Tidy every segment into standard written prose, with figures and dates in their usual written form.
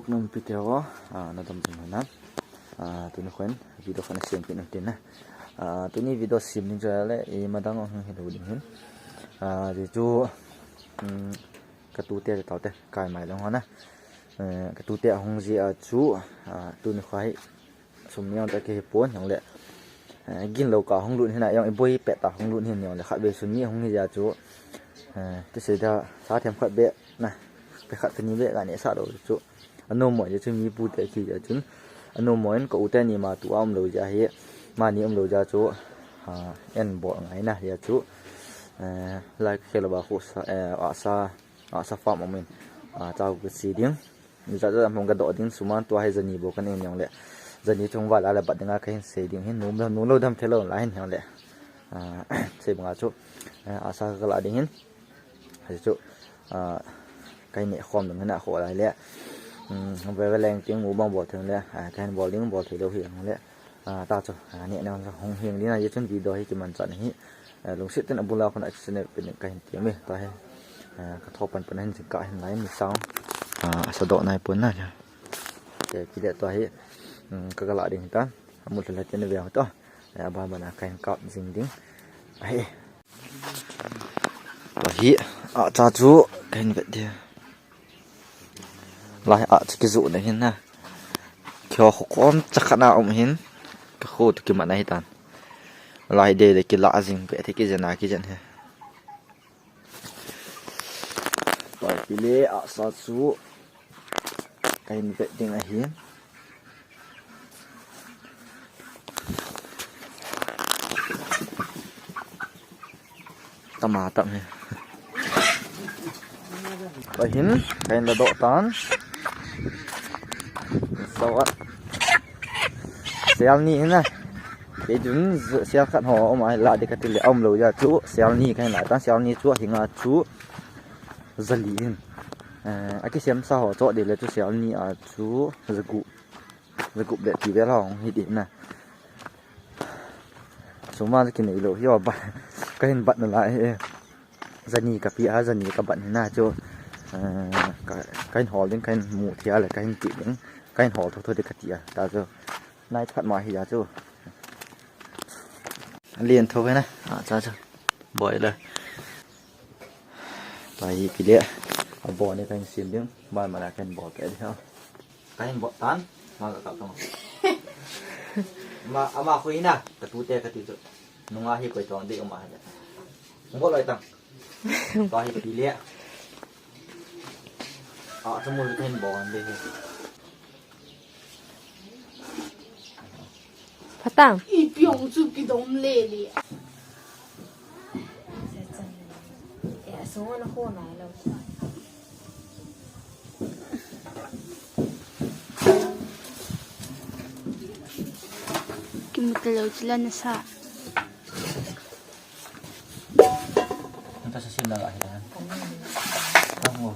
กนำพิเทวนะตำจังนะตัวนี้คนวิดีโอคนเสียงเป็นตินะตัวนี้วิดีโอซิมนี่จะแล้วมาดังเอาให้ดูดิเห็นจู่กระตูเตะเต่าเตะกายใหม่แล้วนะกระตูเตะหงจีจู่ตัวนี้ควายสมยองตะเกียบป้วนอย่างเละกินเหล้ากาหงลุ่นเห็นนะยังไอ้บอยเป็ดตาหงลุ่นเห็นอย่างเละขัดเบสุนี้หงนี่จู่ที่เสียจะสาเทียมขัดเบะนะไปขัดตัวนี้เบะกันเนี่ยสาดูจู่อันนู้นหมดจะมีปูเตะขี้จะจุนอันนู้นหมดก็อุตนี่มาตัวเราจะเห็นมานี่เราจะจู่เอ็นบ่ไงนะจะจู่like kalau bahu asa farm amen tahu ke siding ni jadi among gadok ding suman tua hai jani bo kan yang le jani chungwa la bat denga kain siding hin num lo dam thelo lain yang le se banga chu asa kala ding hin ha chu kai ne khom ding na kho lai le ve leng ting mu bang bo theng le kan bowling bo thelo hi yang le ta chu ne na hong hiang ni na ye chun video hi ki man chan hiลงสิตันอบุลาคนอักษรเป็นการเตรียมตัวให้กระทบปันให้ถึงกะเห็นไหลมีซาวสะดอกนายปุ่นน่ะแต่กิเลสตัวให้ก็กระละดิ่งตันมุดละเจนเวียตัวบ้านๆการกับจริงดิ่งไอ้ตัวให้จ้าจูกันเวทีลายจะกิจุได้เห็นนะเขียวขวมจะขนาดเห็นก็โคตรกิมันได้ตันลายเดย์เลยกินละจริงเปะที่กินนากินเฮไปพิเล่อาซาซูกันเปะดิ่งอะไรตมาตังเฮไปหินกันละดอกตันสวัสดีเสียงนี่นะcái chúng xe khát họ mà lại để cái tiền ông lầu ra chú xéo ni cái lại tan xéo ni chú thì ngà chú dân lý cái xem sao họ chọn để là chú xéo ni chú giờ cụ để thì bé lòng thì điểm này số mà cái này lầu hiểu bạn cái hình bạn lại dân ni cà phê dân ni các bạn thế nào chú cái họ đến cái mũ thì là cái chị những cái họ thôi để cái chị ta cho nay phát mọi thì chú liền thôi này cho bộiเลยไปปีเดียบ่อนี่กันเสียมเรื่องบ้านมาแล้วกันบ่อแก่เดียวกันบ่อตันมากับตรงมาเอามาคุยนะกระตูเตะกระตูจุดนุ่งอาฮีก๋วยตองเด็กออกมาเนี่ยผมก็เลยตั้งต่อให้ปีเดียสมมุติกันบ่อนี่พะตัง一병就给他们来了。送我那货来了。كم تلوت لنا ساعة. أنت سيسمع لا هي. تمام.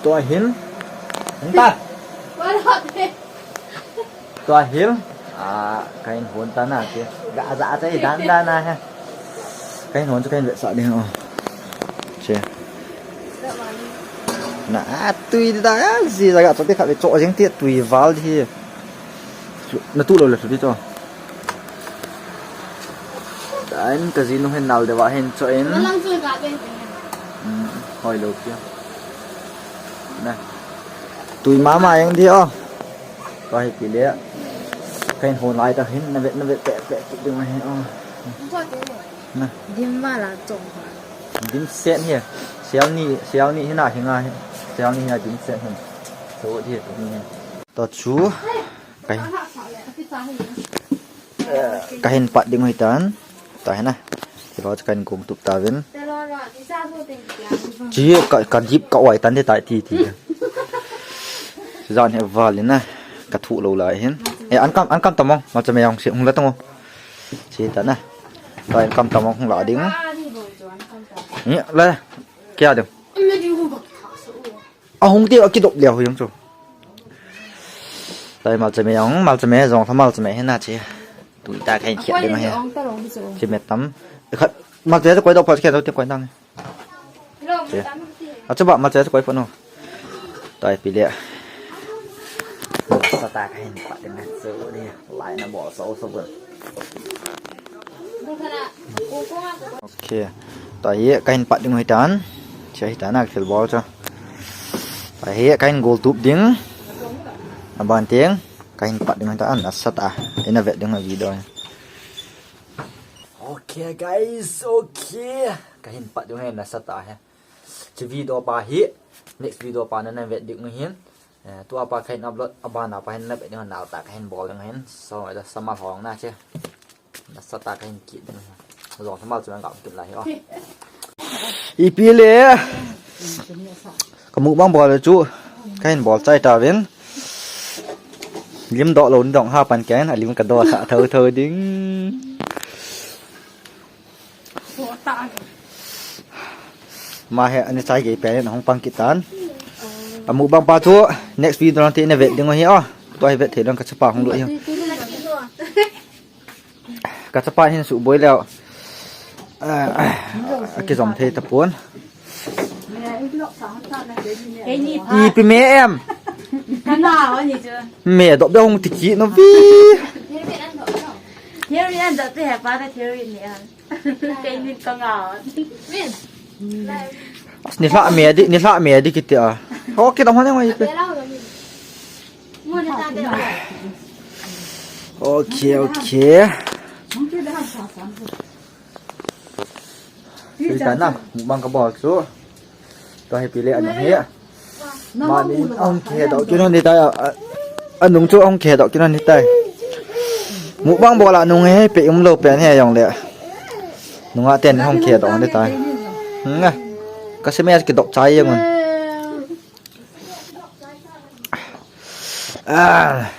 ตัวหินเห็นปะตัวหินkain hồn ta nào kia gã dạ chơi đan đan na ha kain hồn cho kain vệ sợ đi không chưa nã tùy ta gì là gã cho cái khả về chỗ riêng tiệt tùy vào thì nó tu rồi là đi cho đấy cái gì nó hen nào để vào hen cho em hỏi đầu kia này tùy má mà anh theo coi kỹ lẽ cái hồn lại ta hết nó về vẽ đừng mà hết nè điểm mà là trồng điểm sen here xéo ni thế nào thì ngay xéo ni là điểm sen hơn số thì tao chú cái hình bát đừng hay tán tại này thì nó cái cùng tục ta vẫn chỉ cả dịp cậu ấy tấn thế tại thì dọn hệ vào lên nè cả thụ lâu lại hen ăn cam tầm không mà cho mày không sẽ không lấy tầm không chỉ tấn nè rồi ăn cam tầm không lại đứng nhỉ lên kia được không tiêu cái độc liều không chú rồi mà cho mày dọn thăm mà cho mày hen nè chị tụi ta cái chuyện đi mà hen chị mệt tắm mà giờ quay đâu phải cái đâu tiếp quay năng coba mà giờ quay phone không rồi bị lẹ sao ta cái hiện tại này giữ đi lại là bỏ sâu sâu vượt ok tại cái hiện tại đừng hơi tán chơi tán là kiểu ball cho tại cái goal tube tiếng bàn tiếng cái hiện tại đừng hơi tán là sao ta đây là vẽ đừng là video ok guys ok cái hiện tại đừng hơi là sao ta ha chỉ video ba hi next video pa na vẽ đừng hiến tu apa kain upload aban apa hen lep dengan nau tak hen ball dengan hen so ada sama hong na che na sata kain kit dengan rồi sama chuan gạo kit lại ho ipi le kamu bang ball chu kain ball chai ta ven lim do lon dong ha pan kain lim ka do sa thơ thơ ding mà he anh sai cái pe nó không pang kitan mu bang pa chu next video nanti na vet ding hi a toi vet the dong ka chapa hong lo hi ka chapa hin su boi leo cái dòng the tập cuốn y pi me em mẹ đọc đâu không thì chị nó vi thiếu riêng giờ tôi hẹp ba thiếu riêng này cái mình có ngỏ ni la mẹ đi kìa ho cái đồng hoa này ok cái cái nào bằng cái bò số tôi hay bị lệ anh hết mà đi ông kẻ đậu cho nó đi tay anh đúng chỗ ông kẻ đậu cho nó đi tay mũ băng bò là nung hay bị ông lâu bén hay dòng lệ nung hạ tiền không kẻ đậu đi tay nghe cái xe máy cái đậu cháy vậy còn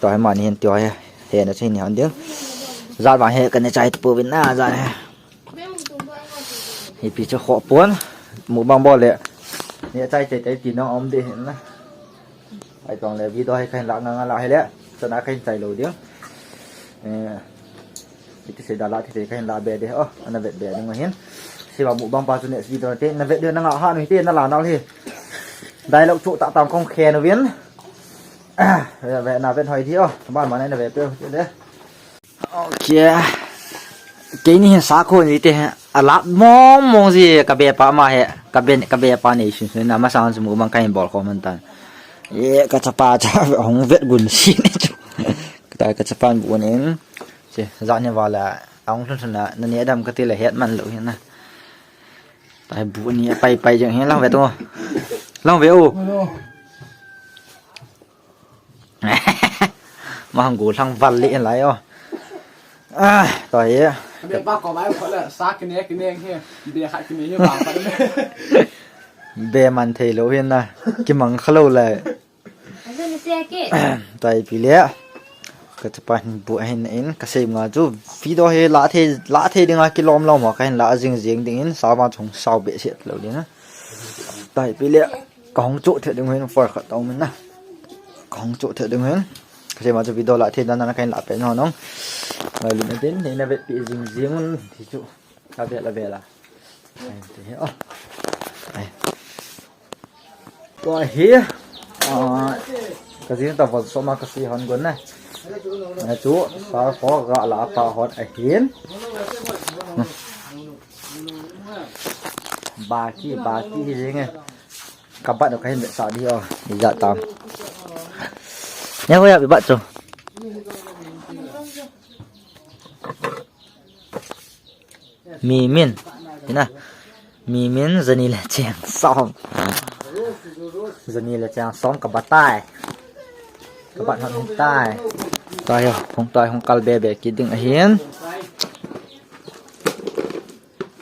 tôi mà hiện tiêu hệ nó chơi nhiều tiếng ra vào hệ cái này chạy từ bên na ra này thì bị cho họ cuốn mũ băng bò lệเนี่ยใจตีน้องอมดิเห็นนะไอ้ตรงเลยวิดีโอให้ใครละงานละให้แล้วชนะใครใจรู้เดียวที่เสียดายละที่ใครละเบียดเดียวอันนั้นเบียดนึงมาเห็นสิว่าบุบังปาจุดเนี่ยวิดีโอเต้นนั่นเบียดเดือนนั่งห้าหนึ่งเต้นนั่งหลานเอาที่ได้แล้วจุตะตามกองแคนเวียนเบียดน่าเป็นหอยที่บ้านมาในเบียดเปรี้ยวเด้อโอเคcái này sao cô gì thế à lát mong gì cái bè pa mà hệ cái bè pa này xin nằm sang chúng mình cái ball không mình tan cái chapa không vết bùn xí này chú cái chapa bùn này chứ dọn như vậy là ông luôn là nó nhớ đâm cái tiền là hết mình lỗi hiện nay tại bùn này bay chẳng hết long về tôi long về ô mà không cố long vặt lệ lại tạiเดี๋ยวป้าขอไว้เขาเลยซักกันเนี้ยเฮียเบียร์ขายกันเนี้ยบางไปเลย เบมันเทโลเห็นนะกิมังขลุ่เลยแต่ปีเลี้ยก็จะไปบุเห็นเองก็เสียงอ่ะจูฟีดให้ละเทดึงอ่ะกิโลมเราหมอกันละจริงดึงสาวมาชงสาวเบียเสียเลยดีนะแต่ปีเลี้ยกองจุเถิดดึงเห็นฟอร์ขัดตรงมันนะกองจุเถิดดึงเห็นก็เสียงมาจูฟีดละเทนั้นนะกันละเป็นน้องrồi lúc đến thì là về bị riêng thì chú là về là thì hiểu này rồi here cái gì tao vào số mà cái gì hòn quấn này chú sao có gọi là tao hòn ở hiến ba kia gì nghe các bạn được cái hiện sợ đi rồi thì dạ tạm nhớ có bị bắt rồi mì miên thế nào mì miên giờ này là chèn xong giờ này là chèn xong cả bát tai các bạn không tai không cal bè bè kia đừng hiến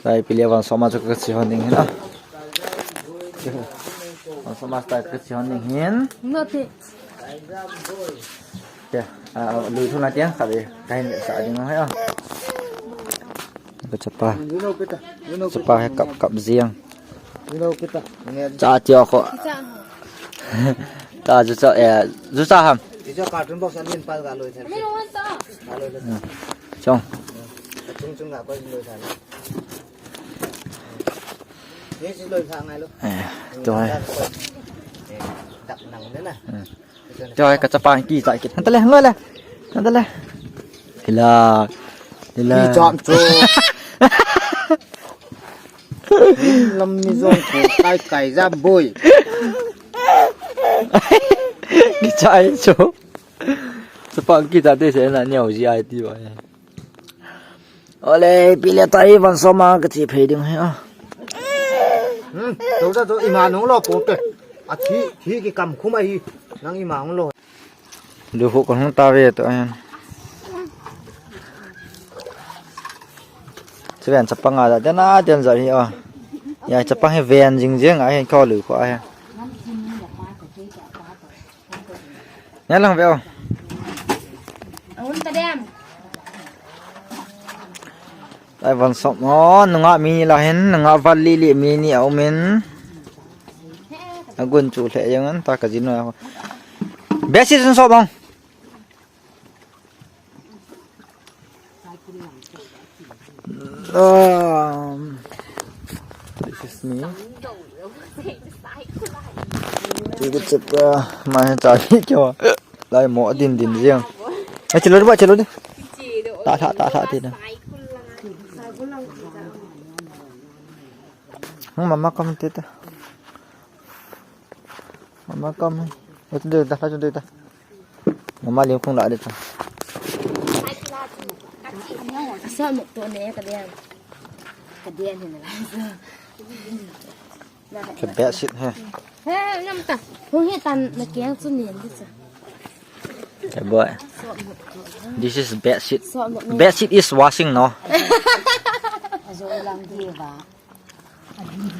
Dai pilih wan sama jo ke sihon ning hin ah. Wan sama sta ke sihon ning hin. Ngơ thì Ya, lui thu na tiang ka be kai ni sa ding hai ah. Ke cepa. Cepa he kap ziang. Cha chio ko. Chàng Ta ju cha ju cha ham. Cho cartoon box ăn pa ga loi than. Mấy đồ ăn sao? Ga loi than. Chong. Chung chung ga ko loi than. Ye si loi thang ai lo. Rồi. Đập nằng nữa nè. Rồi ka cepa ki sa kit. Han ta le ngoi le. Han ta le. Hila. Đi chọn cho. Lâm mi zon ko kai kai ra bôi. Đi chạy chỗ. Cepa ki ta te se na nyau ji ai ti ba. Ole pilih tai wan sama ke ti phei ding hai ah. Đâu ra rồi ima nong lo po ke. À thi cái cầm khum ai nang ima nong lo. Lu hu kon hong ta ve to an. Seven cepang ada dan ada dan zari ah. Ya cepang he ven jing jing ai kho lu ko ai. Nhá lang veo. Ông ta đem Ai van som mo nga mi la hen nga vali li mi ni au men. Agun chu le yang an ta ka jin no. Be si sun so bang. This is me. Chị cứ chụp mà trả đi cho lại mỏ tin tin riêng. Ai chơi luôn đi đi. Tạ thì nè. Không mama comment tết ta. Mama comment. Ở trên đây ta, trên đây ta. Mama liếm không lại được ta. Sao mộtตัวเนี้ยกระเดียนกระเดียนเห็นไหม Cái bé shit ha. เฮ้ยน้ำตาพวกเฮียตันมาแกงสุนีนดิจ้ะ Cái boy. This is bad shit. สอนหมด Bad shit is washing no.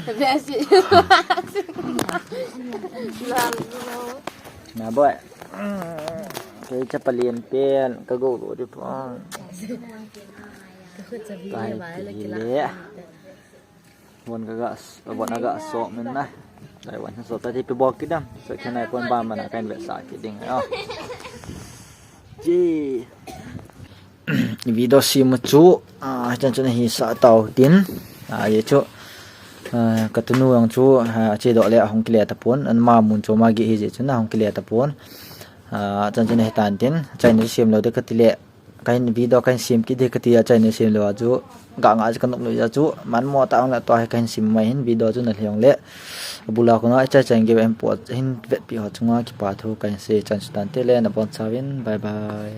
แต่แบบสิ Nah boy. Cái chấp liền pen cái gỗ rồi đi phong. ก็คือจะวี Cái ไว้แล้วกิน lẽ. Buồn agak sok men nah. Dai wan sok tadi pe bawa kidam. So kenai pun ba mana kain vet sakit ding. Oh. Ji. Video si mecu chan hi sa tau tin. Ye chu. Katunu ang chu che do le hong kile tapon an ma mun chu ma gi hi je chu na hong kile tapon. Chan hi tan tin. Chan ni sim lo de katile kain video kain sim ki de katia chan ni sim lo chu ga nga kan nok lu chu man mo ta ang la to kain sim mai hin video chu na hleong le. Bula ko na cha chang ge em pot hin vet pi ho chunga ki pa thu kain se chan stan te le na bon chawin bye bye.